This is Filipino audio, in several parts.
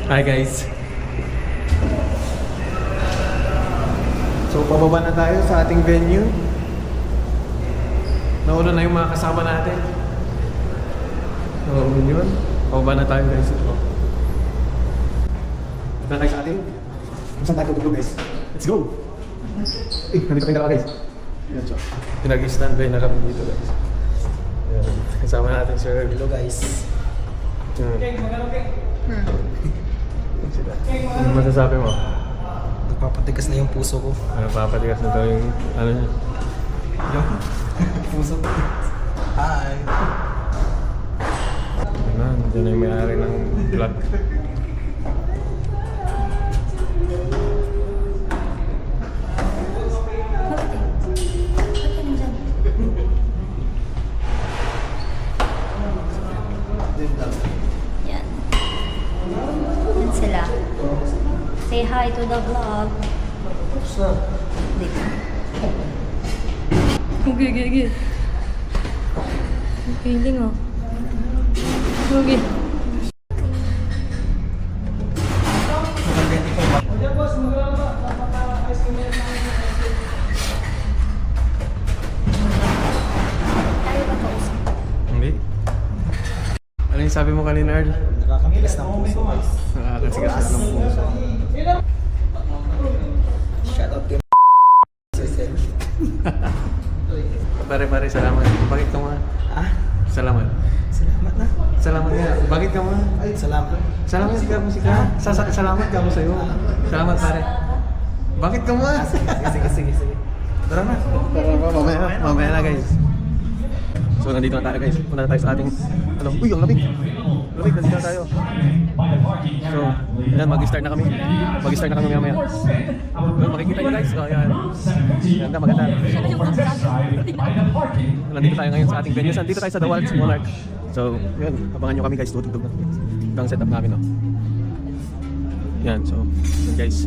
Hi guys. So pababa na tayo sa ating venue. Nauna na yung mga kasama natin. So yun, pababa na tayo guys. Punta na tayo sa ating. Saan tayo tutulog guys? Let's go! Nandito kayo dalawa guys. Yan so. Pinag-standby na kami dito guys. Yan. Kasama natin sir. Hello guys. Ano masasabi mo? Nagpapatigas na yung puso ko. Ano papatigas na daw yung ano niya? Yung puso ko. Hi! Diyan na yung may-ari ng vlog. Yan. Yan sila. Say hi to the vlog. Dito. Okay. Feeling oh. Okay. Hindi. Ano yung sabi mo kanina, Earl? Nakakatigas ng puso guys. Nakakasigas na ng puso. Shout out kay Cecil. Pare-pare, salamat. Bakit ka mga? Ah, Salamat. salamat na. Salamat nga. Bakit ka mga? Ay, salamat. Salamat ka musika. Salamat ka mo sa'yo. Salamat pare. Bakit ka mga? Sige. Tara na. Mamaya na guys. So nandito na tayo guys. Punta na tayo sa ating ano? Uy, ang lamig. Lamig, nandito na tayo. So, yan, mag-start na kami. Mag-start na kami mamaya. Well, makikita nyo guys. So, yan. Maganda. Nandito tayo ngayon sa ating venue. Nandito tayo sa The Waltz Monarch. So, yan. Abangan nyo kami guys. Tutugtog na. Ito ang setup namin, no? Yan, so, yan guys.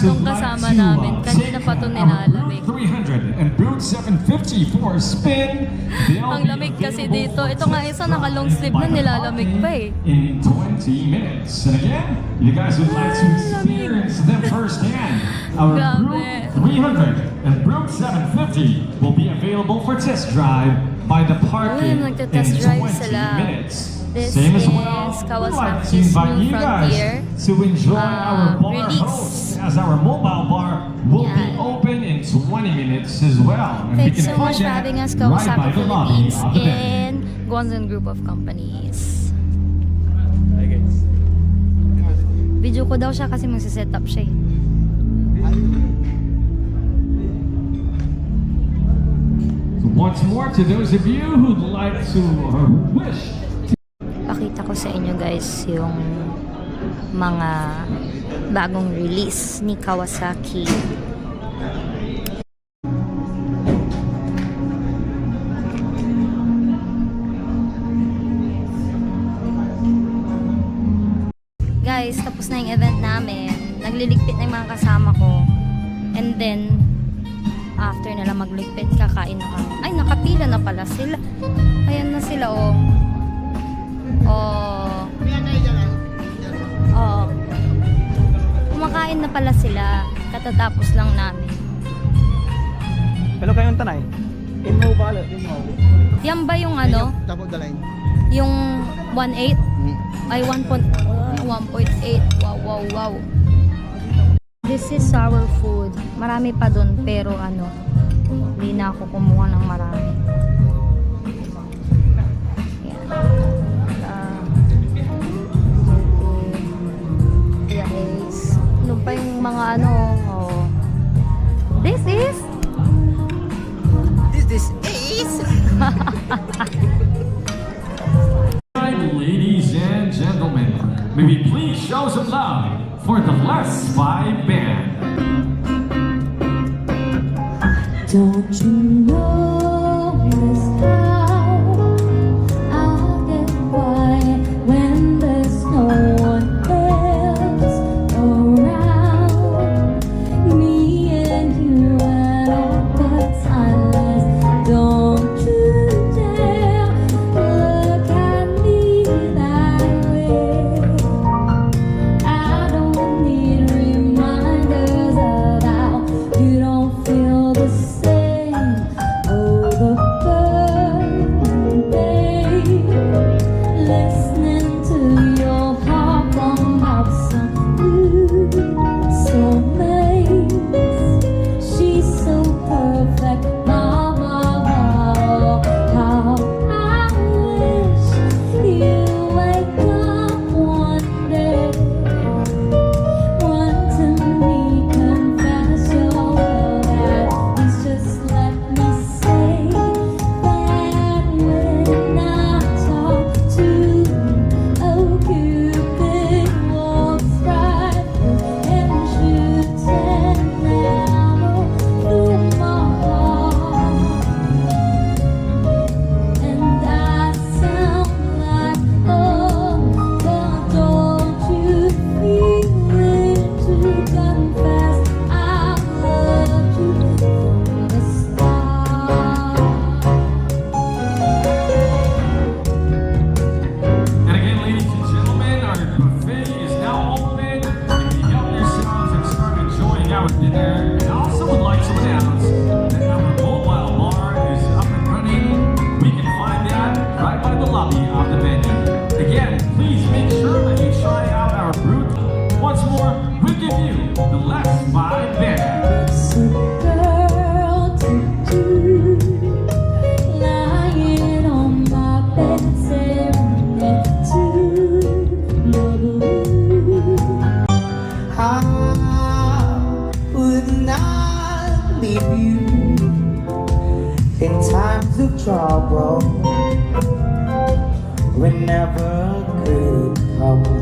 Itong kasama namin, kanina pa ito nilalamig. 300 and Brute 750 for a spin. Ang lamig kasi dito. Ito nga isa naka-long sleeve na nilalamig pa eh. In 20 minutes. And again, you guys would like to experience them firsthand. Our Grabe. Brute 300 and Brute 750 will be available for test drive by the parking Uy, in nagte-test drive 20 sila. minutes. This Same as is well, we'd like to Kawasaki's invite New you Frontier, guys to enjoy our bar release. host, as our mobile bar will be Yan. open in 20 minutes as well. And we Thanks can so much find for that having us, right Kawasaki by the lobby Philippines of the venue. and Guanzon Group of Companies. Hi guys. Video ko daw siya kasi magsiset up siya eh. Once more, to those of you who'd like to or wish Pakita ko sa inyo guys yung mga bagong release ni Kawasaki. Guys, tapos na yung event namin. Nagliligpit na yung mga kasama ko. And then, after nila magligpit, kakain na kami. Ay, nakapila na pala sila. Ayan na sila, oh. Oh. Oh. Kumakain na pala sila. Katatapos lang namin. Hello kayong tanay. Inmo ba? Yan ba yung ano? Tapos the line. Yung 1.8? Ay, 1.8. Wow. This is sour food. Marami pa dun, pero ano, hindi na ako kumuha ng marami. Yan. Guys, ano pa yung mga ano, oh. This is ladies and gentlemen, may we please show some love for the Les 5 Band. Don't you know this time I'll get quiet when there's no one else around? Me and you and all the silence. Don't you dare look at me that way.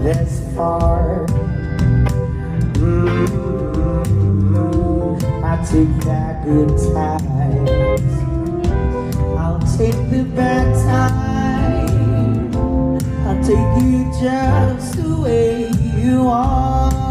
this far. I take that good times. I'll take the bad times. I'll take you just the way you are.